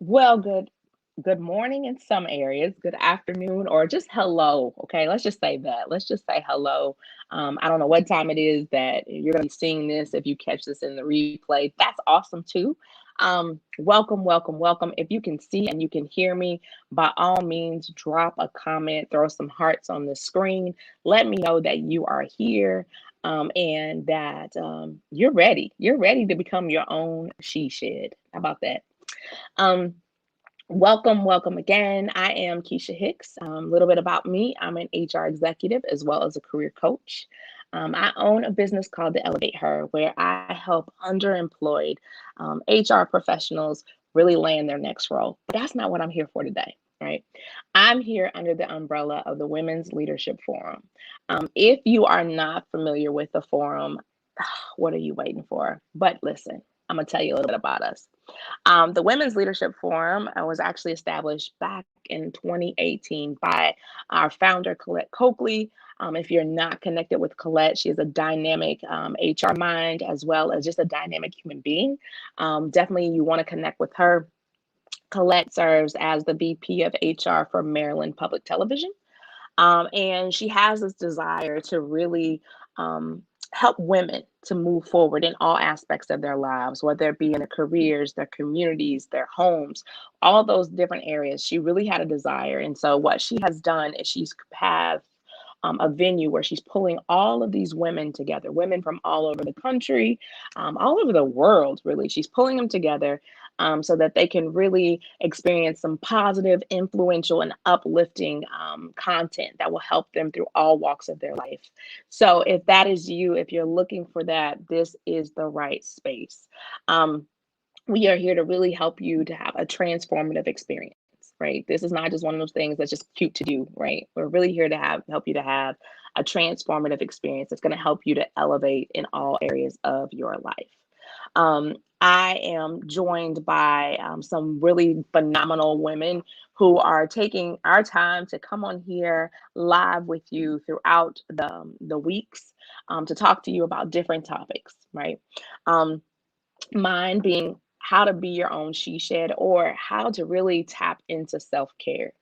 Well, good morning in some areas, good afternoon, or just hello. Okay, let's just say that. Let's just say hello. I don't know what time it is that you're going to be seeing this. If you catch this in the replay, that's awesome too. Welcome, welcome, welcome. If you can see and you can hear me, by all means, drop a comment, throw some hearts on the screen. Let me know that you are here. And that you're ready. You're ready to become your own she shed. How about that? Um, Welcome, welcome again. I am Kisha Hicks. A little bit about me, I'm an HR executive as well as a career coach. I own a business called the Elevate Her, where I help underemployed HR professionals really land their next role. But that's not what I'm here for today, right? I'm here under the umbrella of the Women's Leadership Forum. If you are not familiar with the forum, what are you waiting for? But listen, I'm going to tell you a little bit about us. The Women's Leadership Forum was actually established back in 2018 by our founder, Colette Coakley. If you're not connected with Colette, she is a dynamic HR mind as well as just a dynamic human being. Definitely, you want to connect with her. Colette serves as the VP of HR for Maryland Public Television. And she has this desire to really help women to move forward in all aspects of their lives, whether it be in their careers, their communities, their homes, all those different areas. She really had a desire. And so what she has done is she's have a venue where she's pulling all of these women together, women from all over the country, all over the world, really. She's pulling them together so that they can really experience some positive, influential, and uplifting content that will help them through all walks of their life. So, if that is you, if you're looking for that, this is the right space. We are here to really help you to have a transformative experience, right? This is not just one of those things that's just cute to do, right? We're really here to help you to have a transformative experience that's going to help you to elevate in all areas of your life. I am joined by some really phenomenal women who are taking our time to come on here live with you throughout the weeks to talk to you about different topics, right? Um, Mine being how to be your own she shed or how to really tap into self care.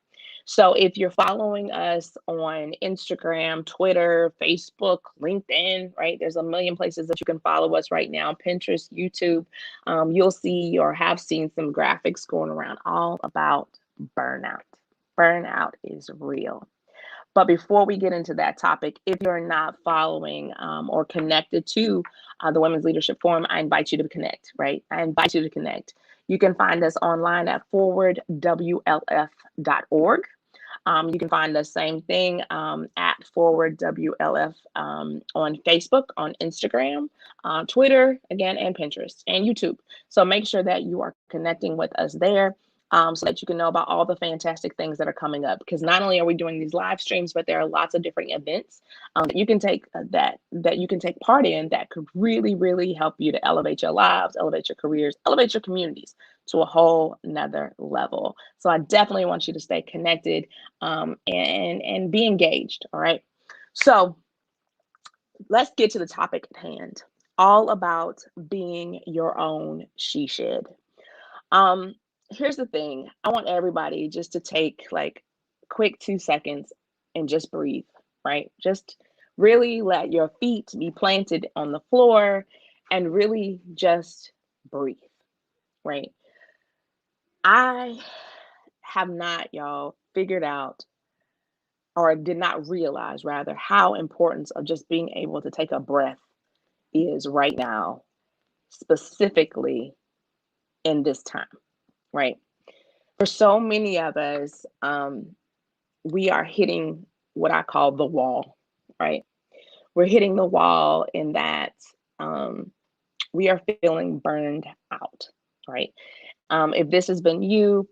So if you're following us on Instagram, Twitter, Facebook, LinkedIn, right, there's a million places that you can follow us right now, Pinterest, YouTube. You'll see or have seen some graphics going around all about burnout. Burnout is real. But before we get into that topic, if you're not following or connected to the Women's Leadership Forum, I invite you to connect, right? I invite you to connect. You can find us online at forwardwlf.org. You can find the same thing at Forward WLF on Facebook, on Instagram, Twitter, again, and Pinterest and YouTube. So make sure that you are connecting with us there. So that you can know about all the fantastic things that are coming up. Because not only are we doing these live streams, but there are lots of different events that you can take that you can take part in that could really, really help you to elevate your lives, elevate your careers, elevate your communities to a whole nother level. So I definitely want you to stay connected and be engaged. All right. So let's get to the topic at hand. All about being your own she shed. Um, Here's the thing. I want everybody just to take like quick 2 seconds and just breathe, right? Just really let your feet be planted on the floor and really just breathe, right? I have not, y'all, figured out or did not realize rather how important of just being able to take a breath is right now, specifically in this time, right? For so many of us, we are hitting what I call the wall, right? We're hitting the wall in that um, we are feeling burned out, right? If this has been you,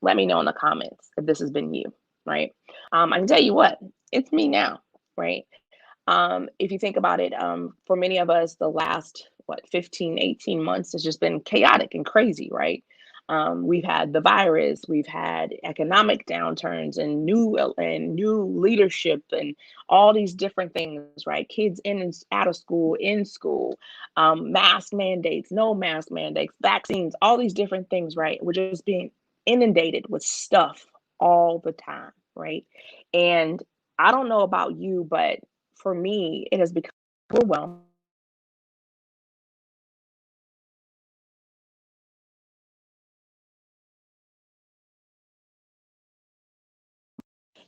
let me know in the comments if this has been you, right? I can tell you what, it's me now, right? If you think about it, for many of us, the last, 15, 18 months has just been chaotic and crazy, right? We've had the virus, we've had economic downturns and new leadership and all these different things, right? Kids in and out of school, in school, mask mandates, no mask mandates, vaccines, all these different things, right? We're just being inundated with stuff all the time, right? And I don't know about you, but for me, it has become overwhelming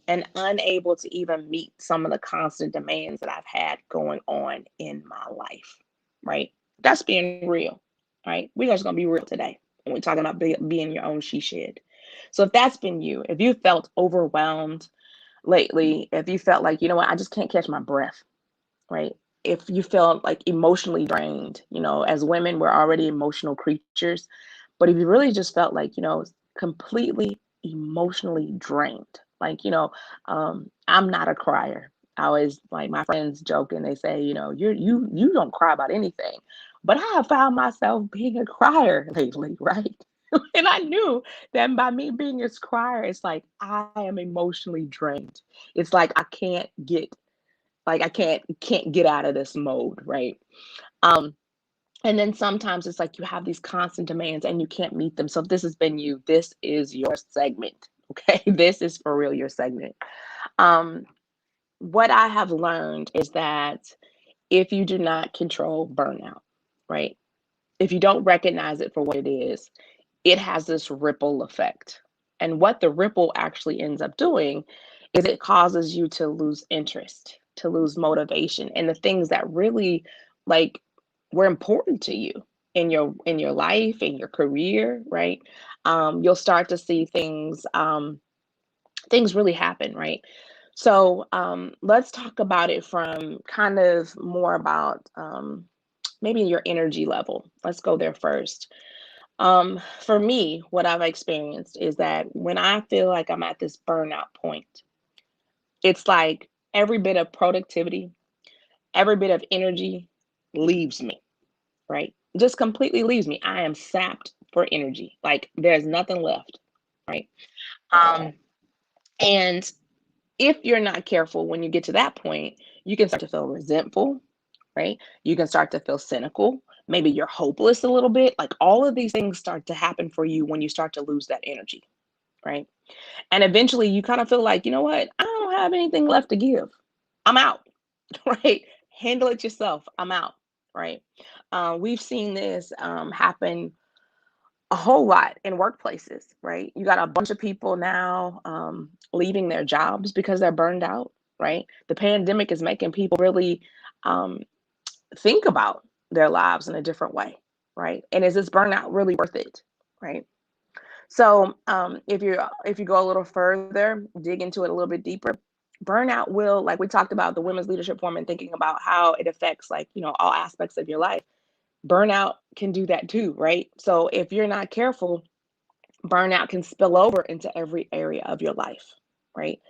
and unable to even meet some of the constant demands that I've had going on in my life, right? That's being real, right? We're just gonna be real today when we're talking about being your own she shed. So if that's been you, if you felt overwhelmed lately, if you felt like, you know what, I just can't catch my breath, right? If you feel like emotionally drained, as women, we're already emotional creatures. But if you really just felt like, completely emotionally drained, like, I'm not a crier. I always like my friends joke and they say, you don't cry about anything. But I have found myself being a crier lately, right? And I knew that by me being a crier, it's like I am emotionally drained. It's like I can't get out of this mode, right? Um, and then sometimes it's like you have these constant demands and you can't meet them. So if this has been you, this is your segment. Okay. This is for real your segment. Um, what I have learned is that if you do not control burnout, right? If you don't recognize it for what it is, it has this ripple effect. And what the ripple actually ends up doing is it causes you to lose interest, to lose motivation in the things that really like were important to you in your life, in your career, right? You'll start to see things really happen, right? So let's talk about it from kind of more about maybe your energy level. Let's go there first. For me, what I've experienced is that when I feel like I'm at this burnout point, it's like every bit of productivity, every bit of energy leaves me, right? Just completely leaves me. I am sapped for energy. Like there's nothing left, right? Um, and if you're not careful when you get to that point, you can start to feel resentful, right? You can start to feel cynical. Maybe you're hopeless a little bit. Like all of these things start to happen for you when you start to lose that energy, right? And eventually you kind of feel like, you know what? I don't have anything left to give. I'm out, right? Handle it yourself. I'm out, right? We've seen this happen a whole lot in workplaces, right? You got a bunch of people now leaving their jobs because they're burned out, right? The pandemic is making people really um, think about their lives in a different way, right? And is this burnout really worth it, right? So if you go a little further, dig into it a little bit deeper, burnout will, like we talked about the women's leadership forum and thinking about how it affects like all aspects of your life. Burnout can do that too, right? So if you're not careful, burnout can spill over into every area of your life, right?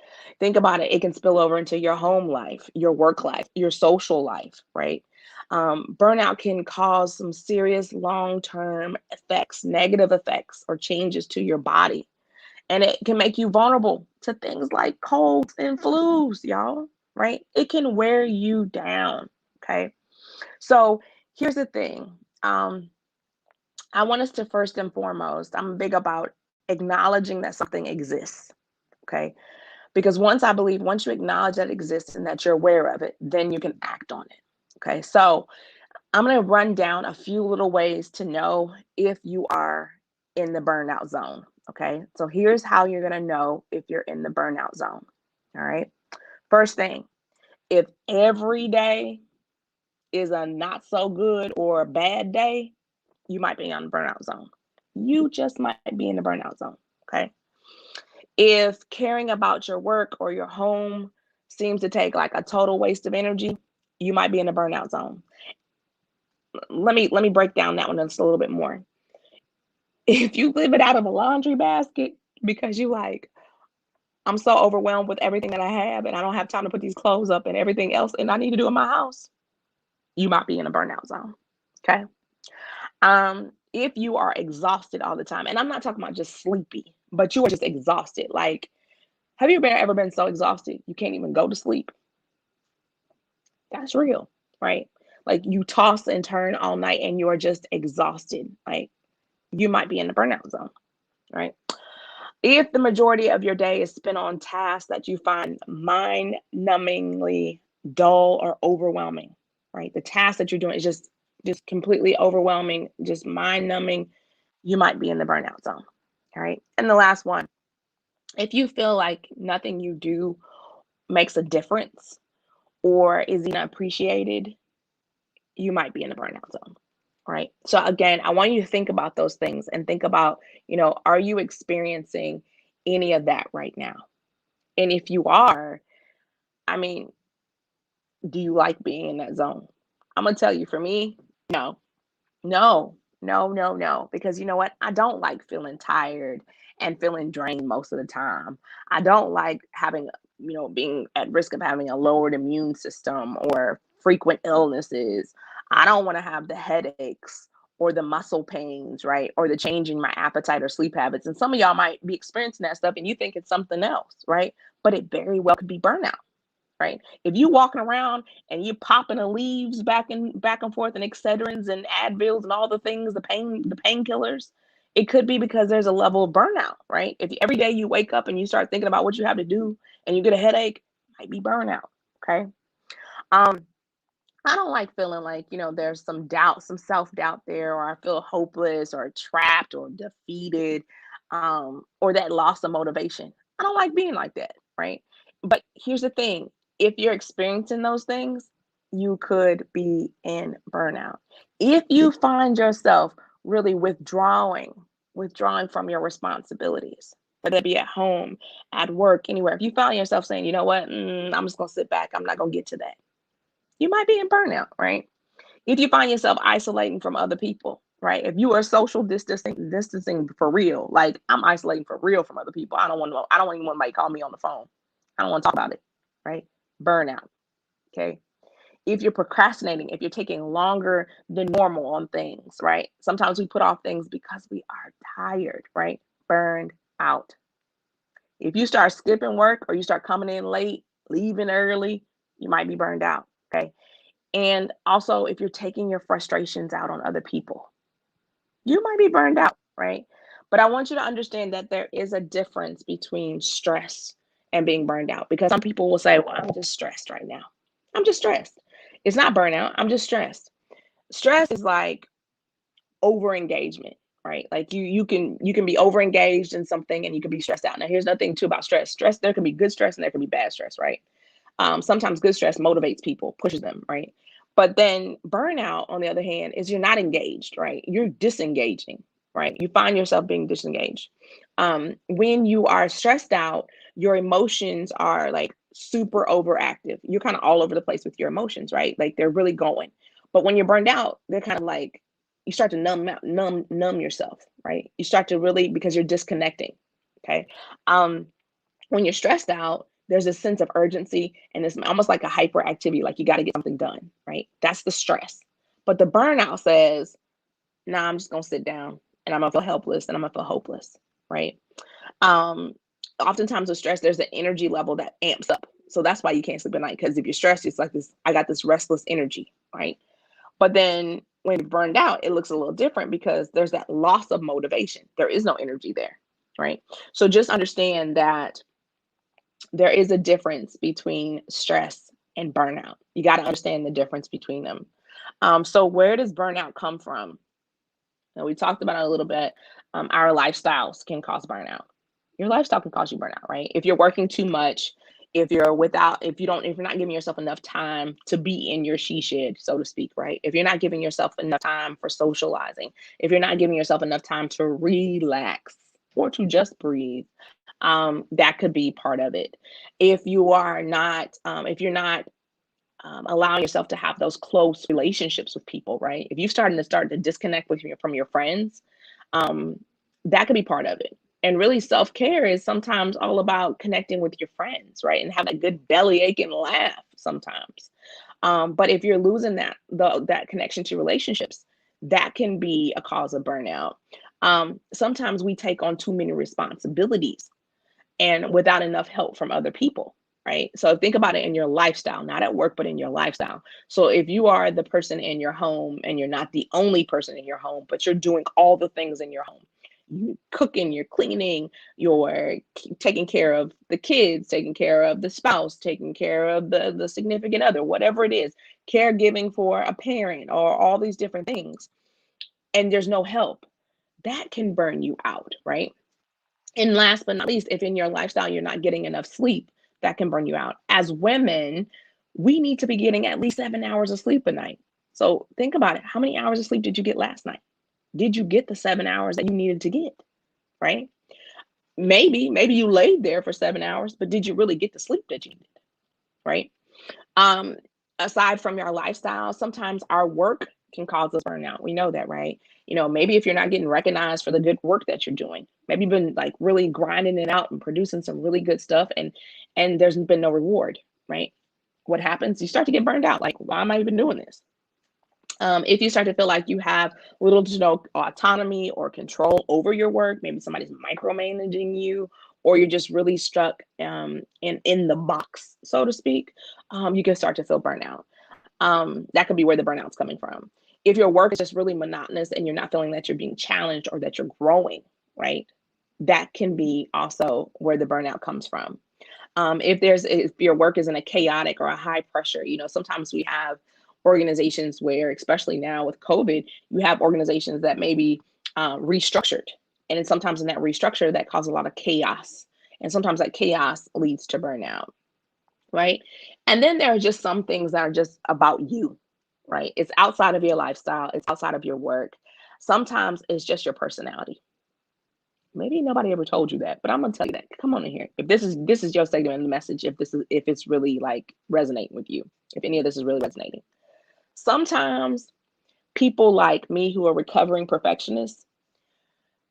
Think about it. It can spill over into your home life, your work life, your social life, right? Burnout can cause some serious long term effects, negative effects, or changes to your body. And it can make you vulnerable to things like colds and flus, y'all, right? It can wear you down, okay? So here's the thing. I want us to first and foremost, I'm big about acknowledging that something exists. Okay. Because once you acknowledge that it exists and that you're aware of it, then you can act on it. Okay. So I'm going to run down a few little ways to know if you are in the burnout zone. Okay. So here's how you're going to know if you're in the burnout zone. All right. First thing, if every day is a not so good or a bad day, you might be on the burnout zone. You just might be in the burnout zone. Okay. If caring about your work or your home seems to take like a total waste of energy, you might be in the burnout zone. Let me break down that one just a little bit more. If you live it out of a laundry basket because you like, I'm so overwhelmed with everything that I have and I don't have time to put these clothes up and everything else and I need to do in my house, you might be in a burnout zone. Okay. If you are exhausted all the time, and I'm not talking about just sleepy, but you are just exhausted. Like, have you ever been so exhausted you can't even go to sleep? That's real, right? Like you toss and turn all night and you're just exhausted. Like you might be in the burnout zone, right? If the majority of your day is spent on tasks that you find mind-numbingly dull or overwhelming, right? The task that you're doing is just completely overwhelming, just mind-numbing, you might be in the burnout zone. All right. And the last one, if you feel like nothing you do makes a difference or is even appreciated, you might be in the burnout zone. Right. So again, I want you to think about those things and think about, are you experiencing any of that right now? And if you are, I mean, do you like being in that zone? I'm going to tell you, for me, no. No, no, no, no. Because you know what? I don't like feeling tired and feeling drained most of the time. I don't like having, being at risk of having a lowered immune system or frequent illnesses. I don't want to have the headaches or the muscle pains, right? Or the change in my appetite or sleep habits. And some of y'all might be experiencing that stuff and you think it's something else, right? But it very well could be burnout. Right? If you walking around and you popping the leaves back and forth and Excedrins and Advils and all the things, the painkillers, it could be because there's a level of burnout, right? If every day you wake up and you start thinking about what you have to do and you get a headache, it might be burnout. Okay. Um, I don't like feeling like, there's some doubt, some self-doubt there, or I feel hopeless or trapped or defeated, or that loss of motivation. I don't like being like that, right? But here's the thing, if you're experiencing those things, you could be in burnout. If you find yourself really withdrawing from your responsibilities, whether it be at home, at work, anywhere, if you find yourself saying, you know what, I'm just going to sit back, I'm not going to get to that, you might be in burnout, right? If you find yourself isolating from other people, right? If you are social distancing for real, like I'm isolating for real from other people. I don't even want anybody to call me on the phone. I don't want to talk about it, right? Burnout. Okay. If you're procrastinating, if you're taking longer than normal on things, right? Sometimes we put off things because we are tired, right? Burned out. If you start skipping work or you start coming in late, leaving early, you might be burned out. Okay. And also, if you're taking your frustrations out on other people, you might be burned out, right? But I want you to understand that there is a difference between stress and being burned out, because some people will say, well, I'm just stressed right now. I'm just stressed. It's not burnout. I'm just stressed. Stress is like over engagement, right? Like you can be over engaged in something and you can be stressed out. Now, here's another thing too about stress. Stress, there can be good stress and there can be bad stress, right? Sometimes good stress motivates people, pushes them, right? But then burnout, on the other hand, is you're not engaged, right? You're disengaging, right? You find yourself being disengaged. When you are stressed out, your emotions are like super overactive. You're kind of all over the place with your emotions, right? Like they're really going. But when you're burned out, they're kind of like you start to numb yourself, right? You start to really, because you're disconnecting. Okay. Um, when you're stressed out, there's a sense of urgency and it's almost like a hyperactivity, like you got to get something done, right? That's the stress. But the burnout says, nah, I'm just going to sit down and I'm going to feel helpless and I'm going to feel hopeless, right? Um, Oftentimes with stress, there's an energy level that amps up. So that's why you can't sleep at night, because if you're stressed, it's like this, I got this restless energy, right? But then when you're burned out, it looks a little different because there's that loss of motivation. There is no energy there, right? So just understand that there is a difference between stress and burnout. You got to understand the difference between them. So where does burnout come from? Now, we talked about it a little bit. Our lifestyles can cause burnout. Your lifestyle can cause you burnout, right? If you're working too much, if you're not giving yourself enough time to be in your she shed, so to speak, right? If you're not giving yourself enough time for socializing, if you're not giving yourself enough time to relax or to just breathe, that could be part of it. If you're not allowing yourself to have those close relationships with people, right? If you're start to disconnect from your friends, um, that could be part of it. And really, self care is sometimes all about connecting with your friends, right? And have a good belly ache and laugh sometimes. But if you're losing that connection to relationships, that can be a cause of burnout. Sometimes we take on too many responsibilities and without enough help from other people, right? So think about it in your lifestyle, not at work, but in your lifestyle. So if you are the person in your home and you're not the only person in your home, but you're doing all the things in your home, You cooking, you're cleaning, you're taking care of the kids, taking care of the spouse, taking care of the significant other, whatever it is, caregiving for a parent, or all these different things, and there's no help. That can burn you out, right? And last but not least, if in your lifestyle you're not getting enough sleep, that can burn you out. As women, we need to be getting at least 7 hours of sleep a night. So think about it. How many hours of sleep did you get last night? Did you get the 7 hours that you needed to get? Right? Maybe you laid there for 7 hours, but did you really get the sleep that you needed? Right? Um, Aside from your lifestyle, sometimes our work can cause us burnout. We know that, right? Maybe if you're not getting recognized for the good work that you're doing, maybe you've been like really grinding it out and producing some really good stuff, and there's been no reward, right? What happens? You start to get burned out. Like, why am I even doing this? If you start to feel like you have little to no autonomy or control over your work, maybe somebody's micromanaging you, or you're just really stuck in the box, so to speak, you can start to feel burnout. That could be where the burnout's coming from. If your work is just really monotonous and you're not feeling that you're being challenged or that you're growing, right? That can be also where the burnout comes from. If your work is in a chaotic or a high pressure, sometimes we have organizations where, especially now with COVID, you have organizations that may be restructured. And then sometimes in that restructure, that causes a lot of chaos. And sometimes that chaos leads to burnout, right? And then there are just some things that are just about you, right? It's outside of your lifestyle, it's outside of your work. Sometimes it's just your personality. Maybe nobody ever told you that, but I'm gonna tell you that. Come on in here. If this is your segment in the message, if it's really like resonating with you, if any of this is really resonating. Sometimes people like me who are recovering perfectionists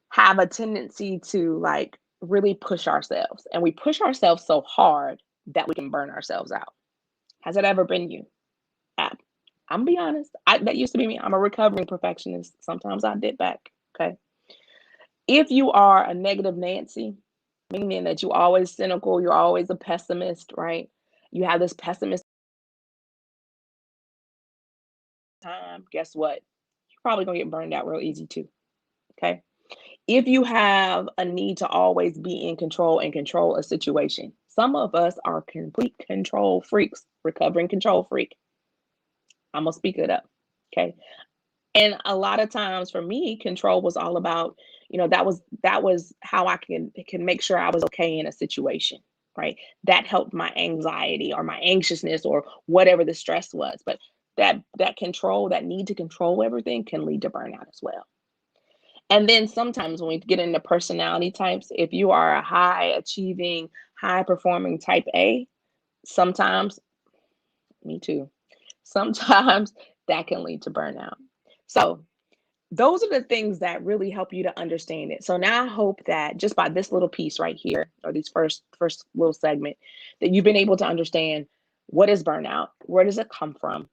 have a tendency to like really push ourselves, and we push ourselves so hard that we can burn ourselves out. Has it ever been you? I, I'm gonna be honest. That used to be me. I'm a recovering perfectionist. Sometimes I dip back. Okay. If you are a negative Nancy, meaning that you're always cynical, you're always a pessimist, right? You have this pessimist time, guess what? You're probably gonna get burned out real easy too. Okay. If you have a need to always be in control and control a situation, some of us are complete control freaks, recovering control freak. I'm gonna speak it up. Okay. And a lot of times for me, control was all about, that was how I can make sure I was okay in a situation, right? That helped my anxiety or my anxiousness or whatever the stress was. But that control, that need to control everything can lead to burnout as well. And then sometimes when we get into personality types, if you are a high achieving, high performing type A, sometimes, me too, sometimes that can lead to burnout. So those are the things that really help you to understand it. So now I hope that just by this little piece right here, or these first little segment, that you've been able to understand what is burnout, where does it come from,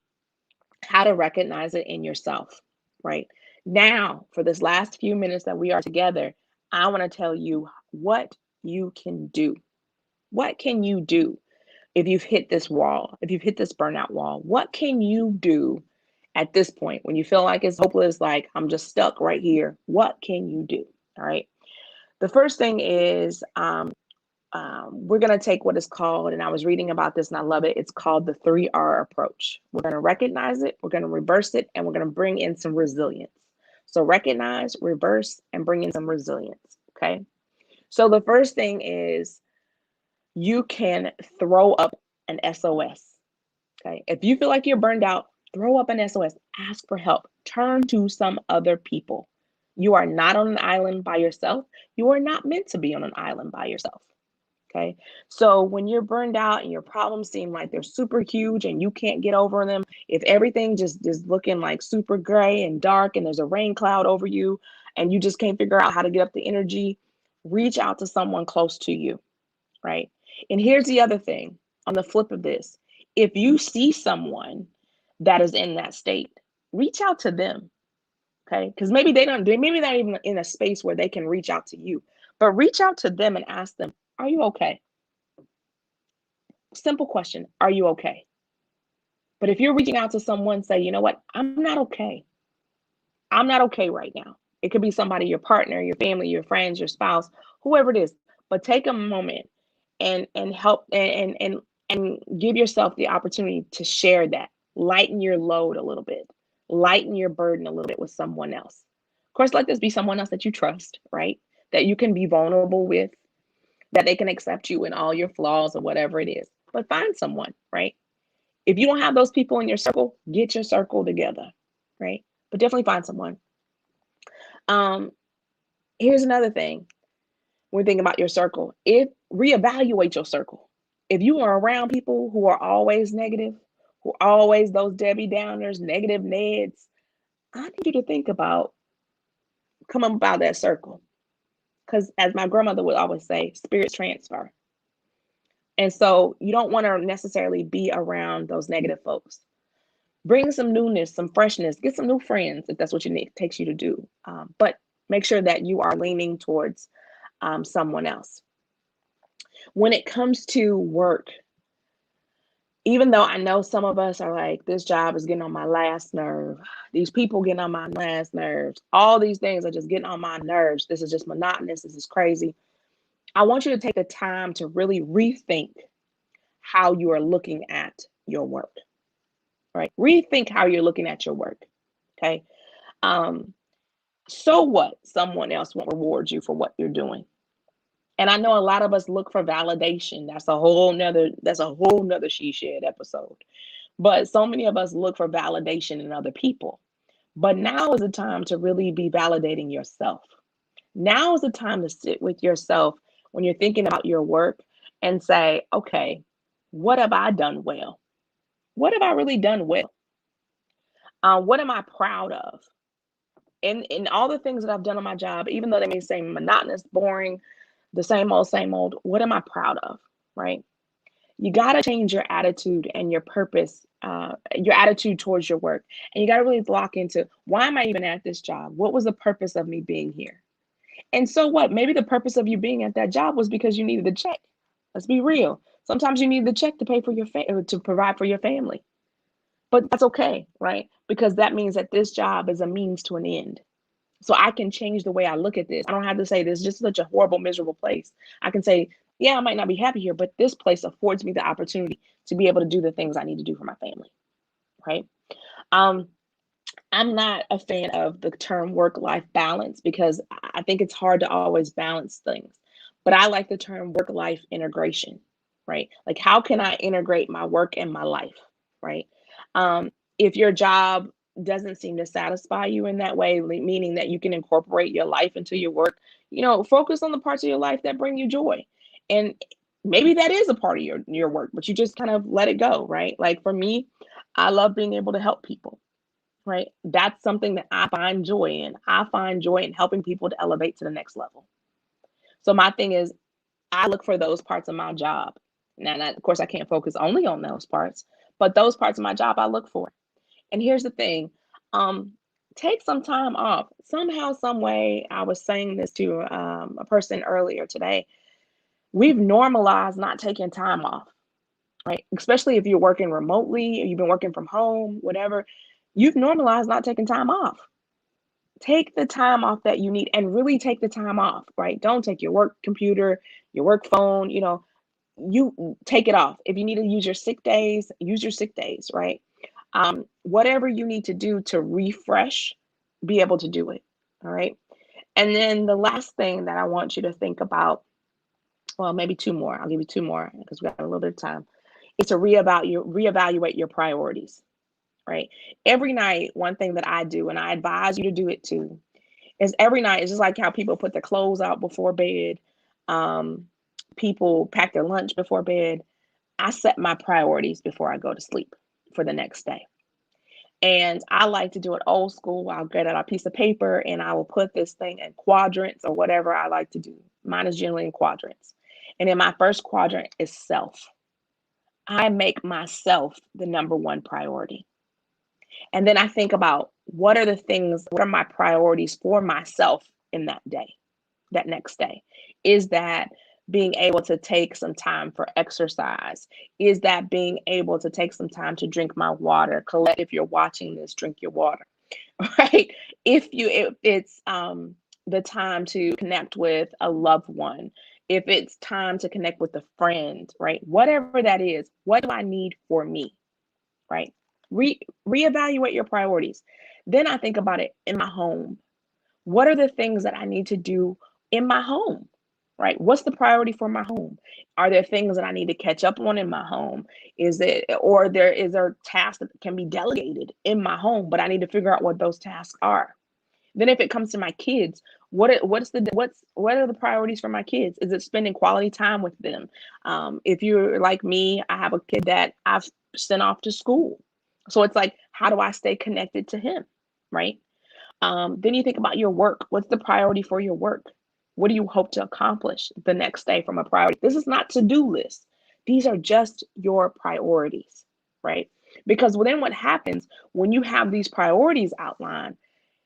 how to recognize it in yourself, right? Now, for this last few minutes that we are together, I want to tell you what you can do. What can you do if you've hit this wall, if you've hit this burnout wall? What can you do at this point when you feel like it's hopeless, like I'm just stuck right here? What can you do? All right. The first thing is we're going to take what is called, and I was reading about this and I love it. It's called the 3R approach. We're going to recognize it, we're going to reverse it, and we're going to bring in some resilience. So recognize, reverse, and bring in some resilience. Okay. So the first thing is you can throw up an SOS. Okay. If you feel like you're burned out, throw up an SOS, ask for help, turn to some other people. You are not on an island by yourself. You are not meant to be on an island by yourself. Okay. So when you're burned out and your problems seem like they're super huge and you can't get over them, if everything just is looking like super gray and dark and there's a rain cloud over you and you just can't figure out how to get up the energy, reach out to someone close to you. Right. And here's the other thing on the flip of this. If you see someone that is in that state, reach out to them. Okay. Because maybe they're even in a space where they can reach out to you, but reach out to them and ask them, are you okay? Simple question. Are you okay? But if you're reaching out to someone, say, you know what? I'm not okay. I'm not okay right now. It could be somebody, your partner, your family, your friends, your spouse, whoever it is. But take a moment and help and give yourself the opportunity to share that. Lighten your load a little bit. Lighten your burden a little bit with someone else. Of course, let this be someone else that you trust, right? That you can be vulnerable with, that they can accept you in all your flaws or whatever it is. But find someone, right? If you don't have those people in your circle, get your circle together, right? But definitely find someone. Um, Here's another thing. When thinking about your circle, if reevaluate your circle. If you are around people who are always negative, who are always those Debbie Downers, negative Neds, I need you to think about coming up out of that circle. Because as my grandmother would always say, spirits transfer. And so you don't want to necessarily be around those negative folks. Bring some newness, some freshness, get some new friends if that's what you need, takes you to do. But make sure that you are leaning towards someone else. When it comes to work, even though I know some of us are like, this job is getting on my last nerve, these people getting on my last nerves, all these things are just getting on my nerves. This is just monotonous. This is crazy. I want you to take the time to really rethink how you are looking at your work, right? Rethink how you're looking at your work. Okay. Um, so what? Someone else won't reward you for what you're doing. And I know a lot of us look for validation. That's a whole nother she shed episode. But so many of us look for validation in other people. But now is the time to really be validating yourself. Now is the time to sit with yourself when you're thinking about your work and say, okay, what have I done well? What have I really done well? What am I proud of? In all the things that I've done on my job, even though they may seem monotonous, boring, the same old, what am I proud of? Right? You got to change your attitude and your purpose, your attitude towards your work. And you got to really lock into, why am I even at this job? What was the purpose of me being here? And so what? Maybe the purpose of you being at that job was because you needed the check. Let's be real. Sometimes you need the check to pay for your to provide for your family. But that's okay, right? Because that means that this job is a means to an end. So I can change the way I look at this. I don't have to say this is just such a horrible, miserable place. I can say, yeah, I might not be happy here, but this place affords me the opportunity to be able to do the things I need to do for my family, right? Um, I'm not a fan of the term work-life balance because I think it's hard to always balance things. But I like the term work-life integration, right? Like, how can I integrate my work and my life, right? If your job doesn't seem to satisfy you in that way, meaning that you can incorporate your life into your work, focus on the parts of your life that bring you joy. And maybe that is a part of your work, but you just kind of let it go, right? Like for me, I love being able to help people, right? That's something that I find joy in. I find joy in helping people to elevate to the next level. So my thing is, I look for those parts of my job. Now, of course, I can't focus only on those parts, but those parts of my job I look for. And here's the thing, um, take some time off. Somehow, some way, I was saying this to a person earlier today. We've normalized not taking time off, right? Especially if you're working remotely or you've been working from home, whatever. You've normalized not taking time off. Take the time off that you need and really take the time off, right? Don't take your work computer, your work phone, you take it off. If you need to use your sick days, use your sick days, right? Whatever you need to do to refresh, be able to do it. All right. And then the last thing that I want you to think about, well, maybe two more. I'll give you two more because we got a little bit of time. Is to reevaluate your priorities, right? Every night, one thing that I do, and I advise you to do it too, is every night, it's just like how people put their clothes out before bed. Um, People pack their lunch before bed. I set my priorities before I go to sleep for the next day. And I like to do it old school. I'll get out a piece of paper and I will put this thing in quadrants or whatever I like to do. Mine is generally in quadrants. And in my first quadrant is self. I make myself the number one priority. And then I think about what are my priorities for myself in that day, that next day? Is that being able to take some time for exercise? Is that being able to take some time to drink my water? Collect, if you're watching this, drink your water, right? If it's the time to connect with a loved one, if it's time to connect with a friend, right? Whatever that is, what do I need for me, right? Reevaluate your priorities. Then I think about it in my home. What are the things that I need to do in my home? Right? What's the priority for my home? Are there things that I need to catch up on in my home? Is there tasks that can be delegated in my home, but I need to figure out what those tasks are. Then if it comes to my kids, what are the priorities for my kids? Is it spending quality time with them? If you're like me, I have a kid that I've sent off to school. So it's like, how do I stay connected to him? Right? Then you think about your work. What's the priority for your work? What do you hope to accomplish the next day from a priority? This is not to-do list. These are just your priorities, right? Because then what happens when you have these priorities outlined,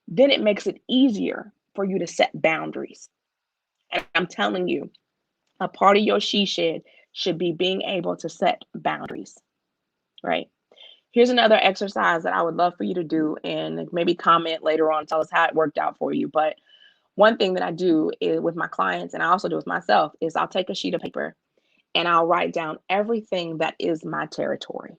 then it makes it easier for you to set boundaries. And I'm telling you, a part of your she shed should be being able to set boundaries, right? Here's another exercise that I would love for you to do and maybe comment later on, tell us how it worked out for you. But one thing that I do is with my clients, and I also do with myself, is I'll take a sheet of paper and I'll write down everything that is my territory.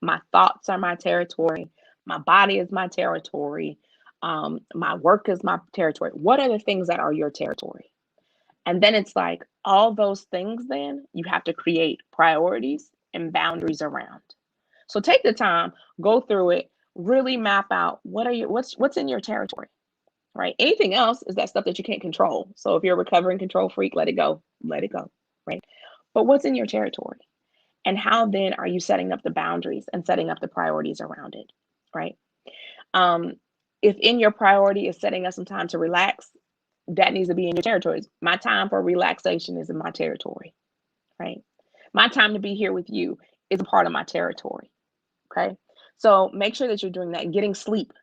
My thoughts are my territory. My body is my territory. My work is my territory. What are the things that are your territory? And then it's like all those things, then you have to create priorities and boundaries around. So take the time, go through it, really map out what's in your territory, right? Anything else is that stuff that you can't control. So if you're a recovering control freak, let it go, right? But what's in your territory? And how then are you setting up the boundaries and setting up the priorities around it, right? Um, if in your priority is setting up some time to relax, that needs to be in your territories. My time for relaxation is in my territory, right? My time to be here with you is a part of my territory. Okay. So make sure that you're doing that. Getting sleep,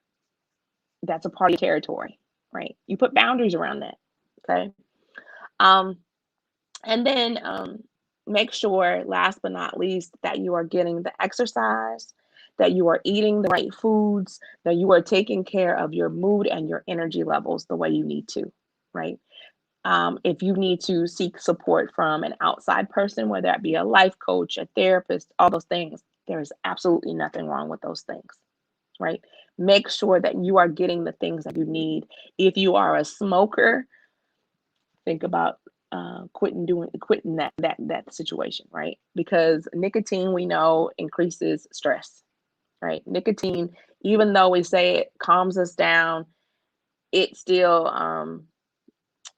that's a part of your territory, right? You put boundaries around that. Okay. Um, and then make sure, last but not least, that you are getting the exercise, that you are eating the right foods, that you are taking care of your mood and your energy levels the way you need to, right? If you need to seek support from an outside person, whether that be a life coach, a therapist, all those things, there's absolutely nothing wrong with those things, right? Make sure that you are getting the things that you need. If you are a smoker, think about quitting that situation, right? Because nicotine, we know, increases stress, right? Nicotine, even though we say it calms us down, it still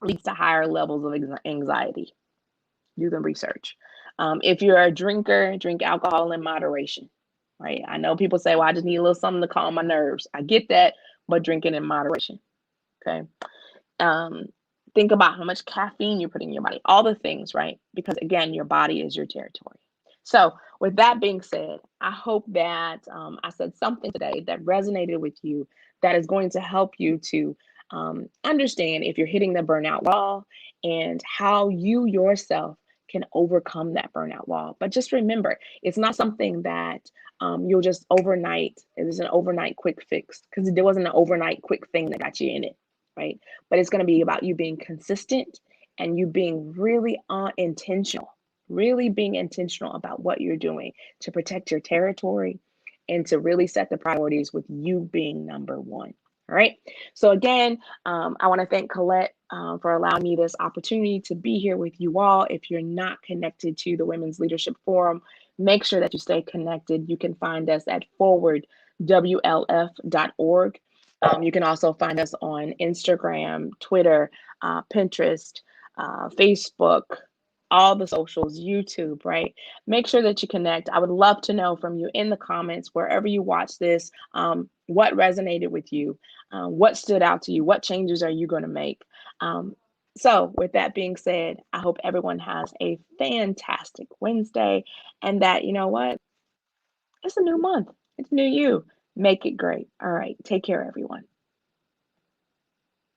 leads to higher levels of anxiety. Do the research. If you're a drinker, drink alcohol in moderation, right? I know people say, well, I just need a little something to calm my nerves. I get that, but drink it in moderation, okay? Um, think about how much caffeine you put in your body, all the things, right? Because again, your body is your territory. So, with that being said, I hope that I said something today that resonated with you, that is going to help you to understand if you're hitting the burnout wall and how you yourself can overcome that burnout wall. But just remember, it's not something that you'll just overnight, it is an overnight quick fix, because there wasn't an overnight quick thing that got you in it, right? But it's going to be about you being consistent and you being really intentional, really being intentional about what you're doing to protect your territory and to really set the priorities with you being number one. All right. So again, I want to thank Colette for allowing me this opportunity to be here with you all. If you're not connected to the Women's Leadership Forum, make sure that you stay connected. You can find us at forwardwlf.org. You can also find us on Instagram, Twitter, Pinterest, Facebook, all the socials, YouTube, right? Make sure that you connect. I would love to know from you in the comments, wherever you watch this, what resonated with you, what stood out to you, what changes are you going to make? So, with that being said, I hope everyone has a fantastic Wednesday and that, you know what? It's a new month, it's new you. Make it great. All right. Take care, everyone.